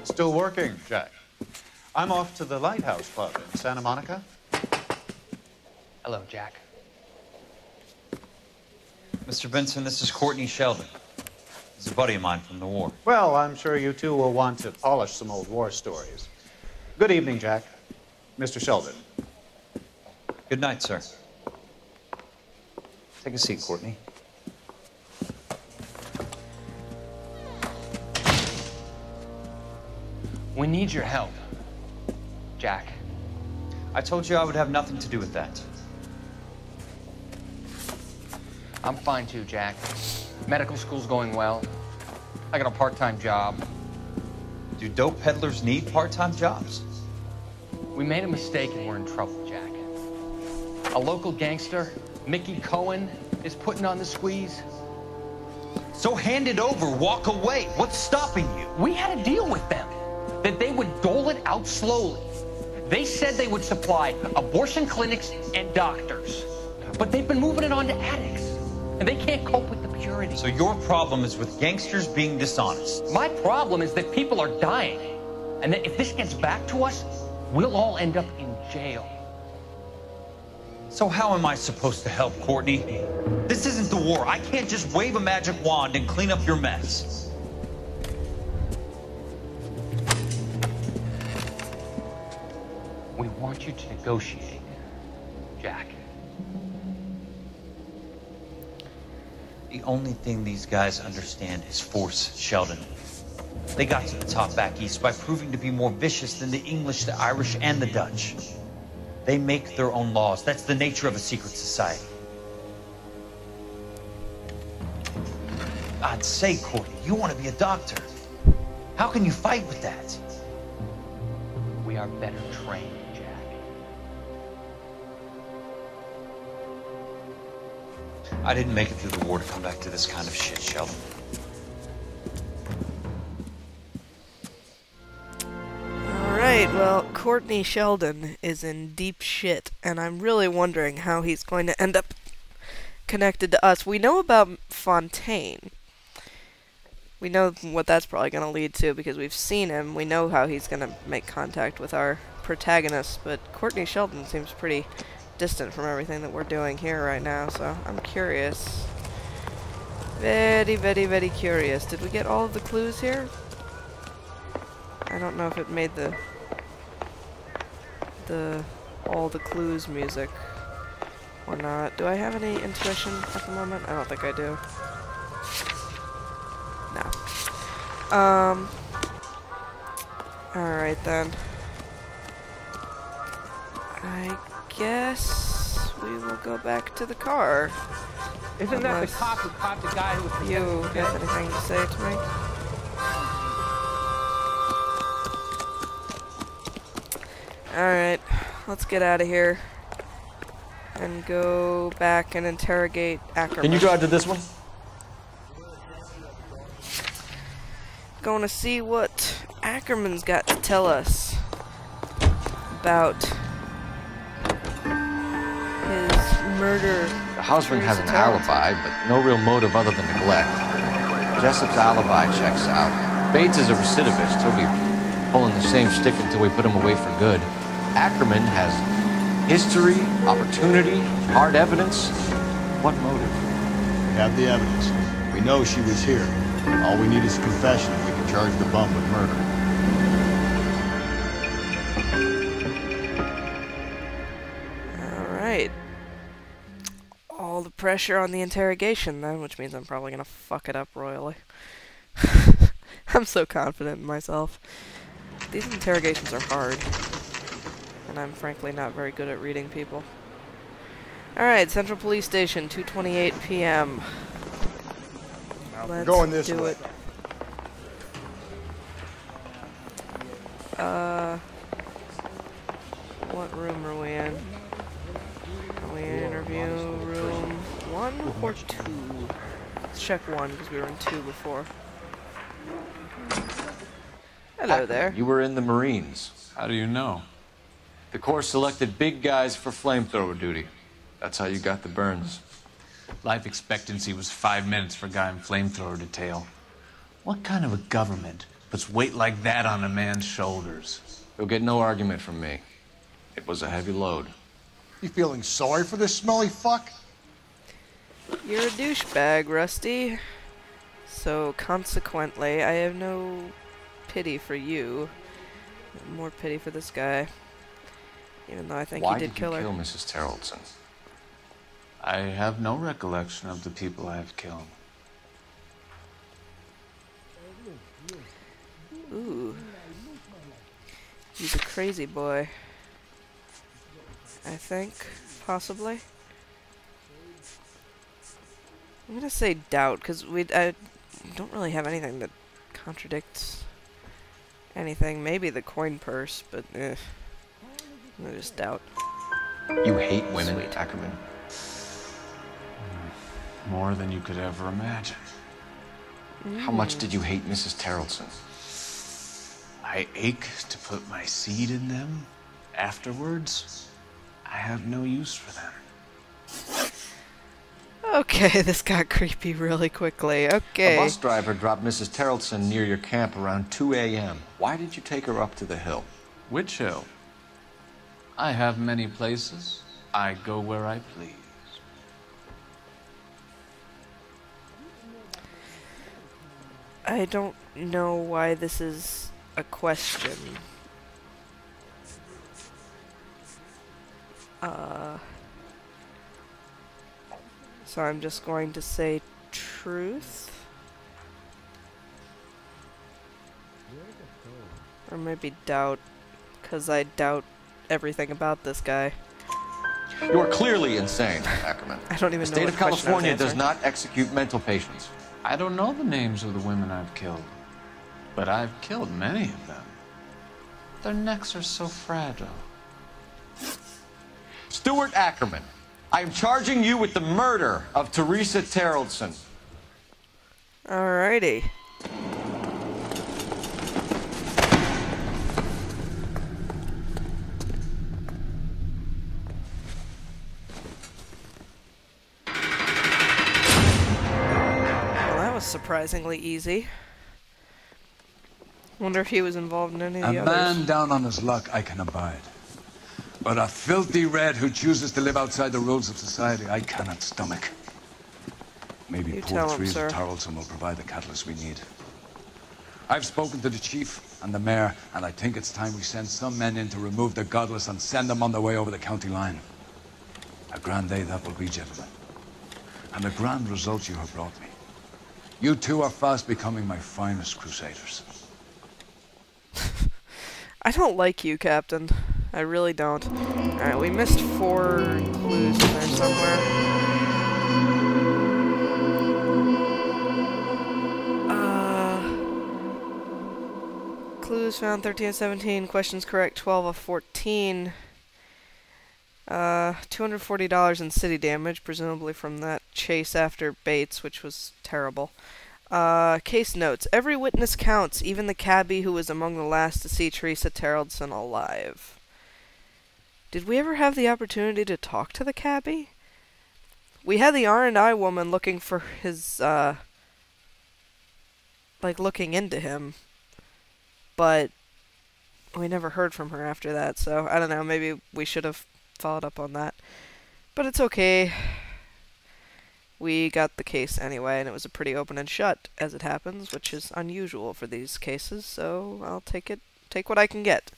Still working, Jack. I'm off to the Lighthouse Club in Santa Monica. Hello, Jack. Mr. Benson, this is Courtney Sheldon. He's a buddy of mine from the war. Well, I'm sure you two will want to polish some old war stories. Good evening, Jack. Mr. Sheldon. Good night, sir. Take a seat, Courtney. We need your help, Jack. I told you I would have nothing to do with that. I'm fine too, Jack. Medical school's going well. I got a part-time job. Do dope peddlers need part-time jobs? We made a mistake and we're in trouble, Jack. A local gangster, Mickey Cohen, is putting on the squeeze. So hand it over, walk away. What's stopping you? We had a deal with them that they would dole it out slowly. They said they would supply abortion clinics and doctors, but they've been moving it on to addicts, and they can't cope with the purity. So your problem is with gangsters being dishonest. My problem is that people are dying, and that if this gets back to us, we'll all end up in jail. So how am I supposed to help, Courtney? This isn't the war. I can't just wave a magic wand and clean up your mess. We want you to negotiate, Jack. The only thing these guys understand is force, Sheldon. They got to the top back east by proving to be more vicious than the English, the Irish, and the Dutch. They make their own laws. That's the nature of a secret society. God's sake, Courtney, you want to be a doctor. How can you fight with that? We are better trained, Jack. I didn't make it through the war to come back to this kind of shit, Sheldon. Alright, well, Courtney Sheldon is in deep shit, and I'm really wondering how he's going to end up connected to us. We know about Fontaine. We know what that's probably going to lead to because we've seen him. We know how he's going to make contact with our protagonist, but Courtney Sheldon seems pretty distant from everything that we're doing here right now, so I'm curious. Very, very, very curious. Did we get all of the clues here? I don't know if it made the all the clues music or not. Do I have any intuition at the moment? I don't think I do. No. Alright then. I guess we will go back to the car. Isn't that the cop who caught the guy who was... You have anything to say to me? Alright, let's get out of here and go back and interrogate Ackerman. Can you drive to this one? Going to see what Ackerman's got to tell us about his murder. The husband has an alibi, but no real motive other than neglect. Jessup's alibi checks out. Bates is a recidivist. He'll be pulling the same stick until we put him away for good. Ackerman has history, opportunity, hard evidence. What motive? We have the evidence. We know she was here. All we need is a confession, and we can charge the bum with murder. Alright. All the pressure on the interrogation then, which means I'm probably gonna fuck it up royally. I'm so confident in myself. These interrogations are hard. And I'm frankly not very good at reading people. Alright, Central Police Station, 2:28 p.m. Let's going this do way. it. What room are we in? Are we in interview room 1 or 2? Let's check 1 because we were in 2 before. Hello there. You were in the Marines. How do you know? The Corps selected big guys for flamethrower duty. That's how you got the burns. Life expectancy was 5 minutes for a guy in flamethrower detail. What kind of a government puts weight like that on a man's shoulders. You'll get no argument from me. It was a heavy load. You feeling sorry for this smelly fuck? You're a douchebag, Rusty. So, consequently, I have no pity for you. More pity for this guy. Even though I think he did kill her. Why did you kill Mrs. Terrellson? I have no recollection of the people I have killed. Ooh. He's a crazy boy. I think, possibly. I'm gonna say doubt, because I don't really have anything that contradicts anything. Maybe the coin purse, but I'm gonna just doubt. You hate women, Sweet. Ackerman. More than you could ever imagine. How much did you hate Mrs. Terrellson? I ache to put my seed in them. Afterwards, I have no use for them. Okay, this got creepy really quickly. Okay. A bus driver dropped Mrs. Terrellson near your camp around 2 a.m. Why did you take her up to the hill? Which hill? I have many places. I go where I please. I don't know why this is a question. So I'm just going to say truth? Or maybe doubt, because I doubt everything about this guy. You are clearly insane, Ackerman. I don't even The know state what of question I was California does answering. not execute mental patients. I don't know the names of the women I've killed, but I've killed many of them. Their necks are so fragile. Stuart Ackerman, I am charging you with the murder of Teresa Terrellson. Alrighty. Well, that was surprisingly easy. Wonder if he was involved in any of the A others. man down on his luck I can abide. But a filthy red who chooses to live outside the rules of society I cannot stomach. Maybe You poor tell him, Teresa sir. Tarleton will provide the catalyst we need. I've spoken to the chief and the mayor, and I think it's time we send some men in to remove the godless and send them on their way over the county line. A grand day that will be, gentlemen. And a grand result you have brought me. You two are fast becoming my finest crusaders. I don't like you, Captain. I really don't. Alright, we missed 4 clues in there somewhere. Clues found 13 of 17. Questions correct 12 of 14. $240 in city damage, presumably from that chase after Bates, which was terrible. Case notes. Every witness counts, even the cabbie who was among the last to see Teresa Terrellson alive. Did we ever have the opportunity to talk to the cabbie? We had the R&I woman looking for his, looking into him. But we never heard from her after that, so I don't know, maybe we should have followed up on that. But it's okay. We got the case anyway, and it was a pretty open and shut, as it happens, which is unusual for these cases, so I'll take what I can get.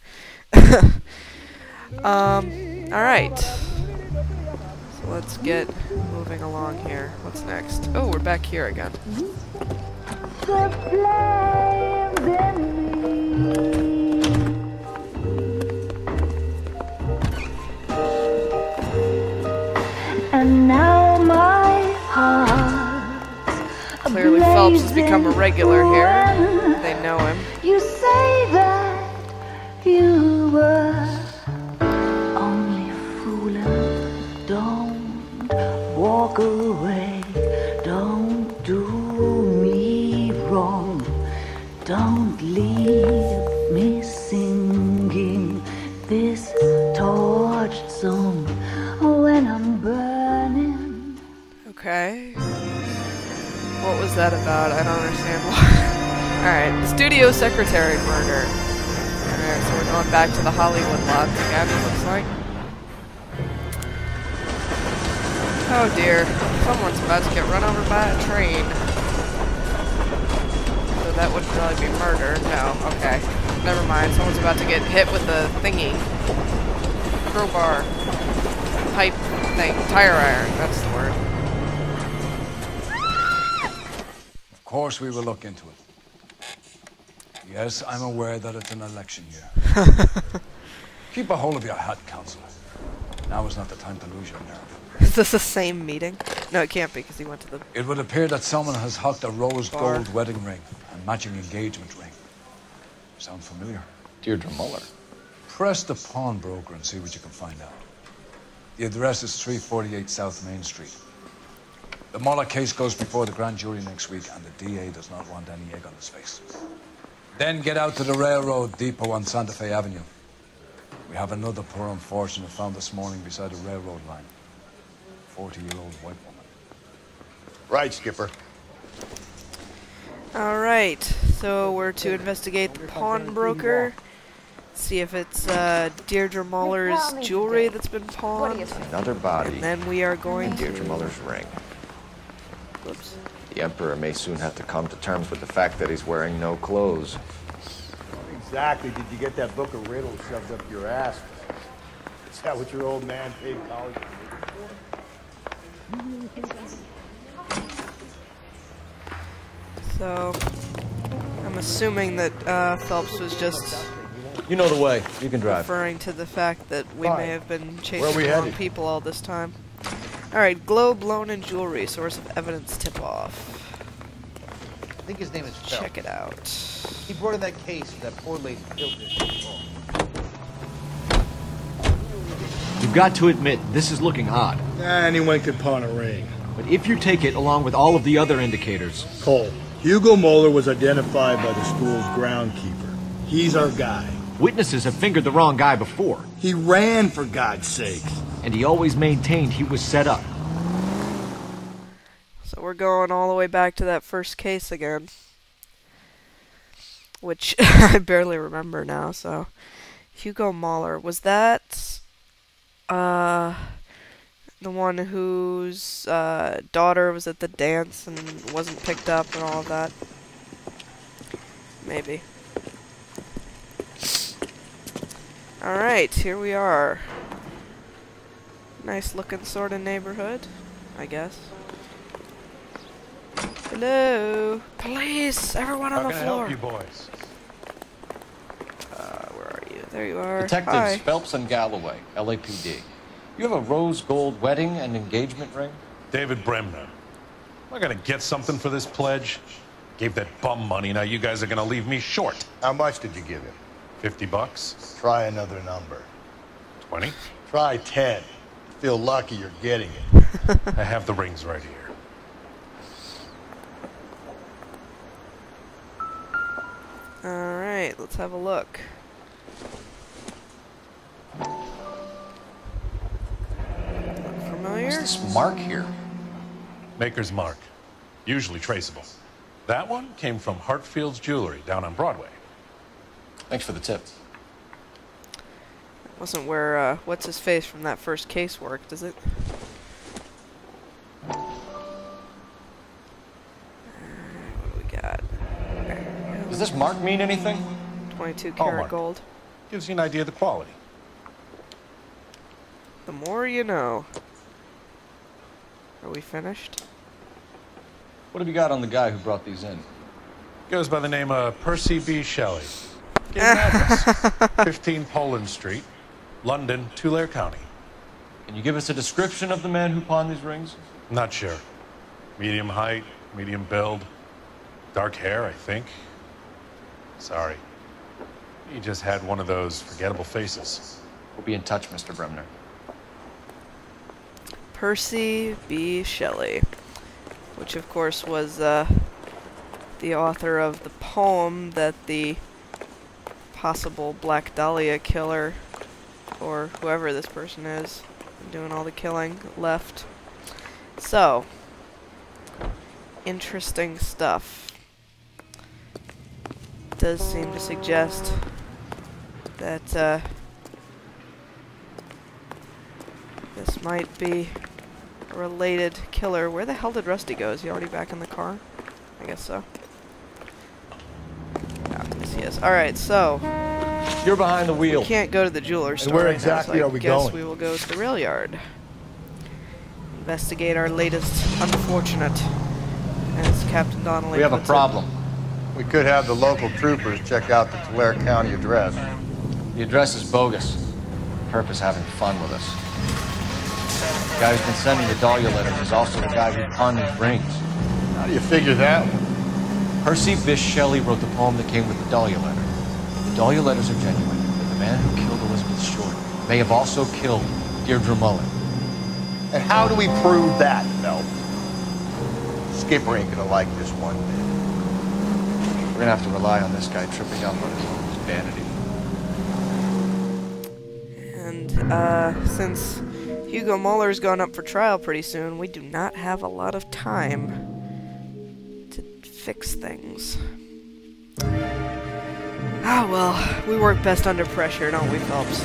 Alright. So let's get moving along here. What's next? Oh, we're back here again. And now my heart Clearly Phelps has become a regular here. They know him. You say that you were only fooling. Don't walk away. Don't do me wrong. Don't leave me singing this torch song when I'm burning. Okay. What was that about? I don't understand why. Alright, the studio secretary murder. Alright, so we're going back to the Hollywood lots again, it looks like. Oh dear, someone's about to get run over by a train. So that wouldn't really be murder. No, okay. Never mind, someone's about to get hit with a thingy. Crowbar. Pipe thing. Tire iron, that's the word. Of course we will look into it. Yes, I'm aware that it's an election year. Keep a hold of your hat, Counselor. Now is not the time to lose your nerve. Is this the same meeting? No, it can't be, because he went to the... It would appear that someone has hucked a rose gold wedding ring and matching engagement ring. Sound familiar? Deirdre Muller. Press the pawnbroker and see what you can find out. The address is 348 South Main Street. The Muller case goes before the grand jury next week, and the DA does not want any egg on his face. Then get out to the railroad depot on Santa Fe Avenue. We have another poor unfortunate found this morning beside a railroad line. 40-year-old white woman. Right, Skipper. Alright, so we're to investigate the pawnbroker. See if it's Deirdre Muller's jewelry that's been pawned. Another body. And then we are going and to... Deirdre Muller's ring. Whoops. The Emperor may soon have to come to terms with the fact that he's wearing no clothes. Exactly. Did you get that book of riddles shoved up your ass? Is that what your old man paid college for? So, I'm assuming that Phelps was just You know the way. You can drive. referring to the fact that we may have been chasing we the wrong headed? people all this time. Alright, globe, loan, and jewelry. Source of evidence tip-off. I think his name is Phelps. Check it out. He brought in that case of that poor lady killed this. You've got to admit, this is looking odd. Anyone could pawn a ring. But if you take it along with all of the other indicators... Cole, Hugo Moeller was identified by the school's groundkeeper. He's our guy. Witnesses have fingered the wrong guy before. He ran, for God's sakes. And he always maintained he was set up. So we're going all the way back to that first case again. Which I barely remember now, so... Hugo Moeller, was that... the one whose daughter was at the dance and wasn't picked up and all of that? Maybe. Alright, here we are. Nice looking sort of neighborhood, I guess. Hello? Police! Everyone on the floor! How can I help you boys? Where are you? There you are. Detectives Hi. Phelps and Galloway, LAPD. You have a rose gold wedding and engagement ring? David Bremner. Am I gonna get something for this pledge? Gave that bum money, now you guys are gonna leave me short. How much did you give him? $50? Try another number. 20? Try 10. Feel lucky you're getting it. I have the rings right here. Alright, let's have a look. Look familiar? What's this mark here? Maker's mark. Usually traceable. That one came from Hartfield's Jewelry down on Broadway. Thanks for the tip. Wasn't where, what's his face from that first case worked, is it? What do we got? Does this mark mean anything? 22 karat Hallmark. gold. Gives you an idea of the quality. The more you know. Are we finished? What have you got on the guy who brought these in? Goes by the name of Percy B. Shelley. Gave an address. 15 Poland Street, London, Tulare County. Can you give us a description of the man who pawned these rings? Not sure. Medium height, medium build, dark hair, I think. Sorry. He just had one of those forgettable faces. We'll be in touch, Mr. Bremner. Percy B. Shelley. Which, of course, was the author of the poem that the possible Black Dahlia killer, or whoever this person is, doing all the killing, left. So, interesting stuff. does seem to suggest that this might be a related killer. Where the hell did Rusty go? Is he already back in the car? I guess so. Oh, yes, he is. Alright, so You're behind the wheel. we can't go to the jeweler store. where right exactly now, so are we I guess going? we will go to the rail yard. Investigate our latest unfortunate, as Captain Donnelly We have a puts it. problem. We could have the local troopers check out the Tulare County address. The address is bogus. Perp is having fun with us. The guy who's been sending the Dahlia letters is also the guy who pawned these rings. How do you figure that one? Percy Bysshe Shelley wrote the poem that came with the Dahlia letter. The Dahlia letters are genuine, but the man who killed Elizabeth Short may have also killed Deirdre Mullen. And how do we prove that, Phelps? Skipper ain't gonna like this one bit. We're gonna have to rely on this guy tripping up on his own vanity. And, since Hugo Muller's going up for trial pretty soon, we do not have a lot of time to fix things. Ah, well, we work best under pressure, don't we, Phelps?